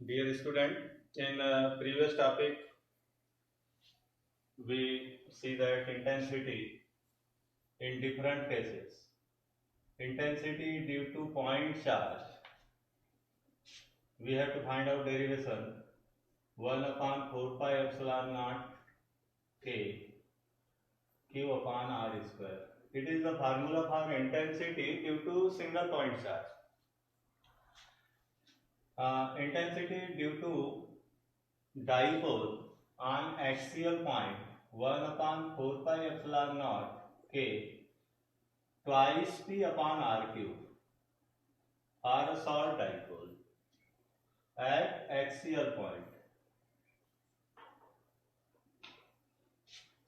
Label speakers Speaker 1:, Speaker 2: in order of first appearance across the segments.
Speaker 1: Dear student, in previous topic we see that intensity in different cases. Intensity due to point charge, we have to find out derivation 1 upon 4 pi epsilon naught k q upon r square. It is the formula for intensity due to single point charge. Intensity due to dipole on axial point 1 upon 4 pi epsilon naught k twice p upon r cube for a short dipole at axial point.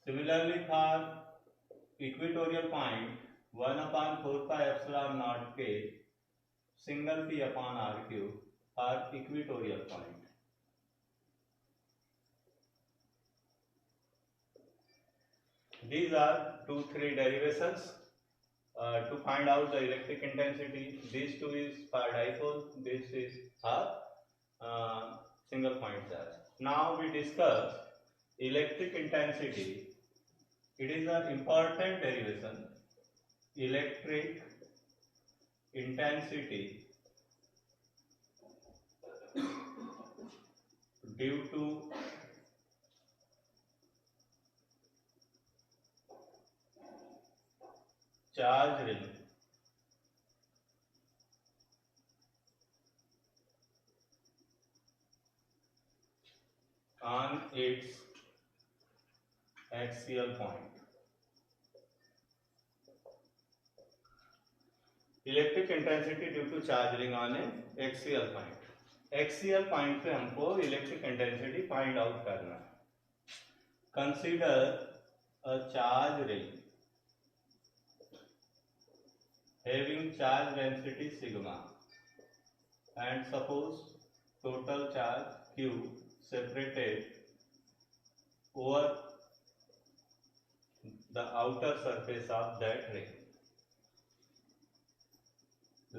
Speaker 1: Similarly, for equatorial point 1 upon 4 pi epsilon naught k single p upon r cube for equatorial point. These are 2-3 derivations to find out the electric intensity. These two is for dipole, this is for single point charge. Now we discuss electric intensity. It is an important derivation. Electric intensity due to charge ring on its axial point. Electric intensity due to charge ring on a axial point. Axial point पे हमको electric intensity find out करना है. Consider a charge ring having charge density sigma and suppose total charge q separated over the outer surface of that ring.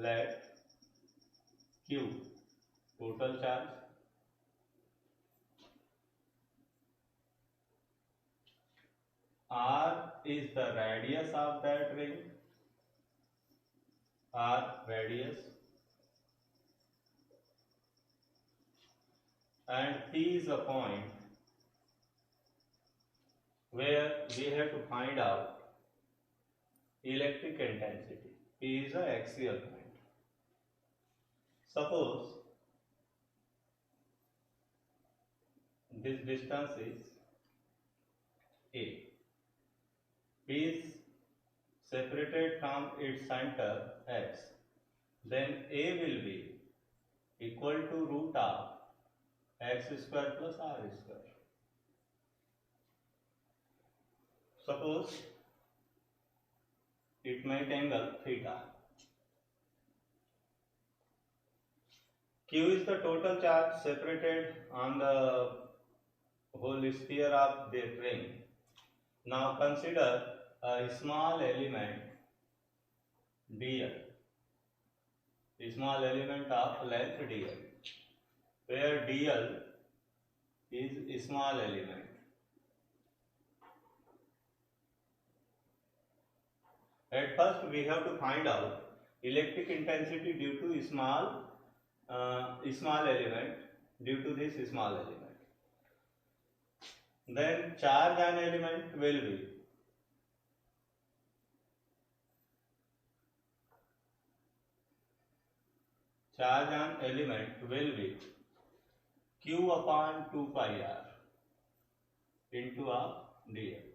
Speaker 1: Let q total charge r is the radius of that ring, r radius, and p is a point where we have to find out electric intensity. P is a axial point. Suppose this distance is a. P is separated from its center x, then a will be equal to root of x square plus r square. Suppose it make angle theta. Q is the total charge separated on the whole sphere of the ring. Now consider a small element dl, a small element of length dl, where dl is a small element. At first we have to find out electric intensity due to small element, due to this small element. Then charge on element will be q upon 2 pi r into a dl.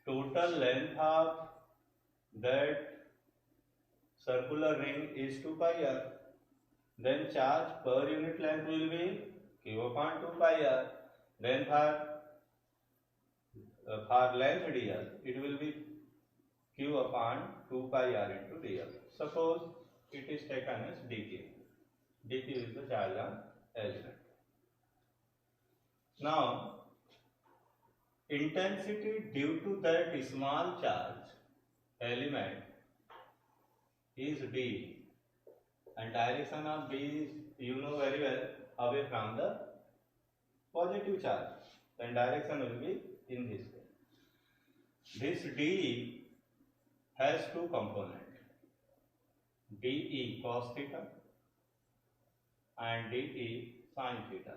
Speaker 1: Total length of that circular ring is 2 pi r. Then charge per unit length will be q upon 2 pi r. Then for length dl, it will be q upon 2 pi r into dl. Suppose it is taken as dq. dq is the charge on element. Now intensity due to that small charge element is d, and direction of d is, you know very away from the positive charge, then direction will be in this way. This DE has two components, DE cos theta and DE sin theta.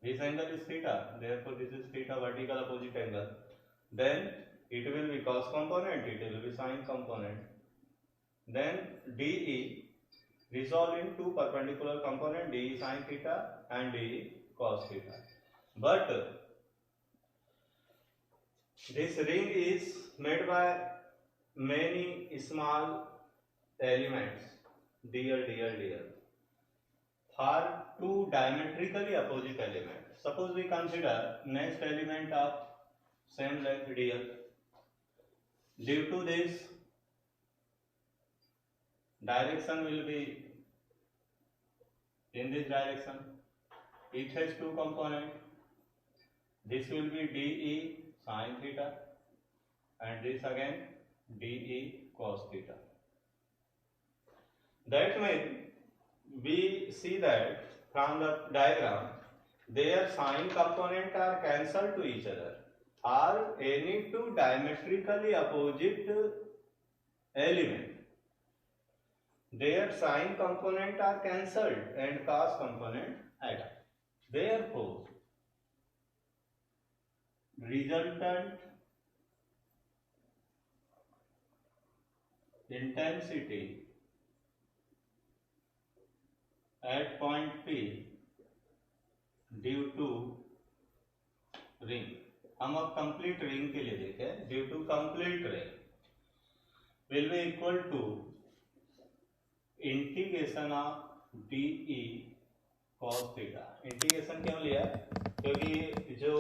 Speaker 1: This angle is theta, therefore this is theta vertical opposite angle. Then it will be cos component, it will be sin component. Then DE resolve in two perpendicular component, DE sin theta and DE cos theta. But this ring is made by many small elements, DL. For two diametrically opposite elements. Suppose we consider next element of same length DL. Due to this, direction will be in this direction. It has two components. This will be DE sin theta and this again DE cos theta. That means we see that from the diagram their sign component are cancelled to each other, or any two diametrically opposite element, their sign component are cancelled and cos component added. Therefore, resultant intensity at point P due to ring, हम अब complete ring के लिए देखें, due to complete ring will be equal to integration of DE cos theta. Integration क्यों लिया? क्योंकि जो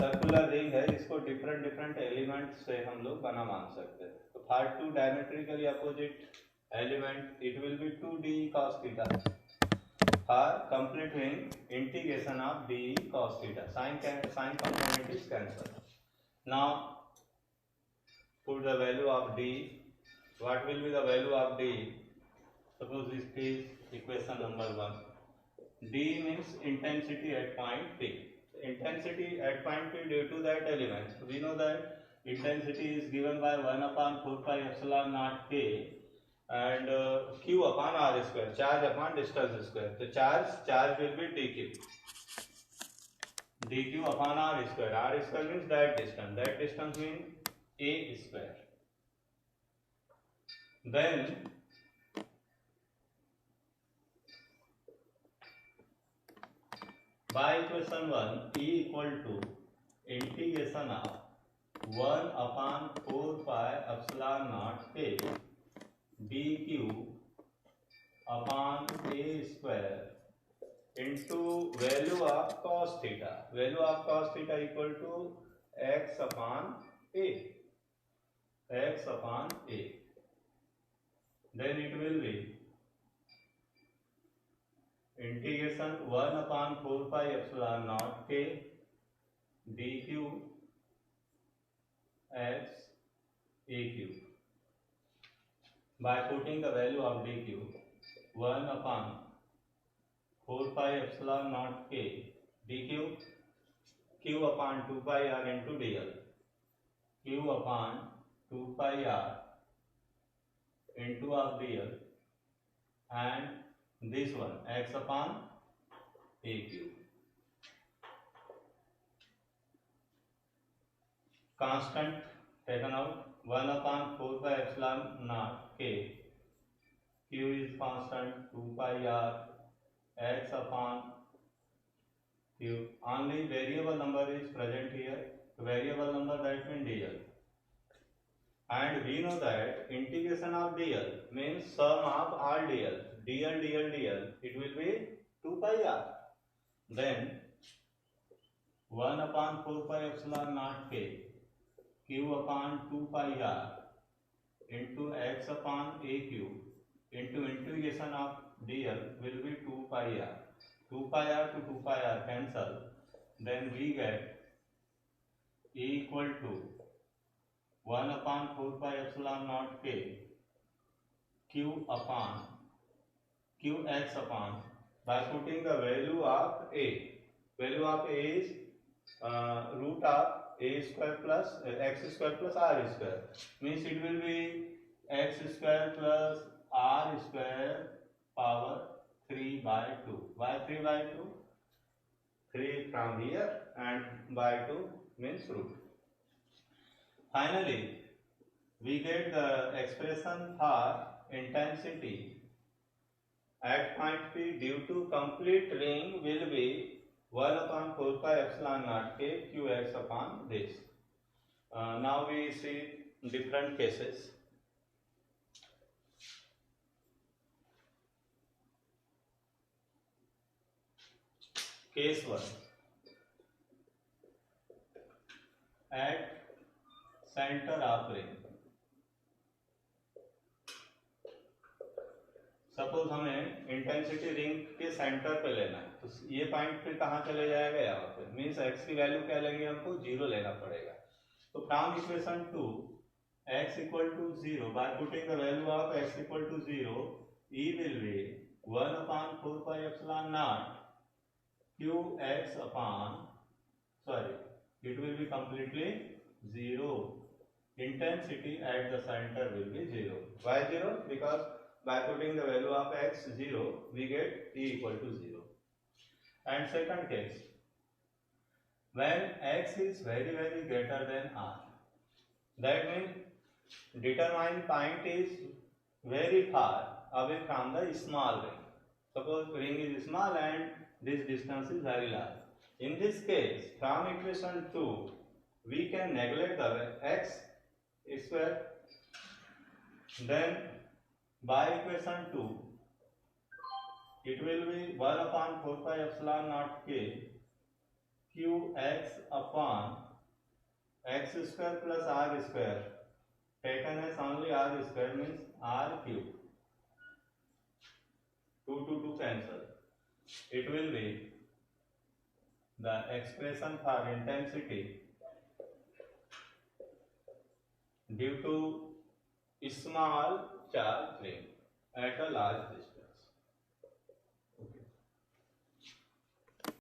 Speaker 1: circular ring है इसको डिफरेंट एलिमेंट से हम लोग बना मान सकते हैं. तो for two diametrically opposite element it will be 2DE cos theta. For complete ring, integration of DE cos theta. Sin component is cancelled. Now put the value of DE. What will be the value of DE? Suppose this is equation number 1. DE means intensity at point P. Intensity at point P due to that element. We know that intensity is given by 1 upon 4 pi epsilon naught K and Q upon R square, charge upon distance square. So charge will be dq upon R square. R square means that distance means A square. Then by equation 1, E equal to integration of 1 upon 4 pi epsilon naught K dq upon A square into value of cos theta. Value of cos theta equal to x upon A. Then it will be integration 1 upon 4 pi epsilon naught K dq x A cube. By putting the value of dq 1 upon 4 pi epsilon naught K dq q upon 2 pi r into dl, q upon 2 pi r into of dl, and this one x upon A cube. Constant taken out, 1 upon 4 pi epsilon naught K, Q is constant, 2 pi r, x upon Q. Only variable number is present here. Variable number that means dl. And we know that integration of dl means sum of all dl. dl, it will be 2 pi r. Then 1 upon 4 pi epsilon naught K, Q upon 2 pi r into x upon A cube into integration of dl will be 2 pi r. 2 pi r to 2 pi r cancel. Then we get E equal to 1 upon 4 pi epsilon naught K, qx upon, by putting the value of a. Value of a is root of a square plus x square plus r square, means it will be x square plus r square power 3 by 2. Why 3 by 2? 3 from here and by 2 means root. Finally, we get the expression for intensity at point P due to complete ring will be 1 upon 4 pi epsilon naught k qx upon this. Now we see different cases. Case 1. At center of ring. Suppose हमें intensity ring के centre पे लेना है, तो ये point फिर कहाँ चले जाएगा, यहाँ पे, मीन्स x की वैल्यू क्या लेंगे, हमको 0 लेना पड़ेगा. तो from equation 2 x equal to 0, by putting the value of x equal to 0, e will be 1 upon 4 pi epsilon naught qx upon, sorry, it will be completely 0. Intensity at the center will be 0. Why 0? Because by putting the value of x 0, we get e equal to 0. And second case, when x is very greater than r, that means determined point is very far away from the small ring. Suppose ring is small and this distance is very large. In this case, from equation 2, we can neglect the x square. Then by equation 2, it will be 1 upon 4 pi epsilon naught k qx upon x square plus r square, taken as only r square, means r cube. 2 to 2 cancel. It will be the expression for intensity due to small charge ring at a large distance.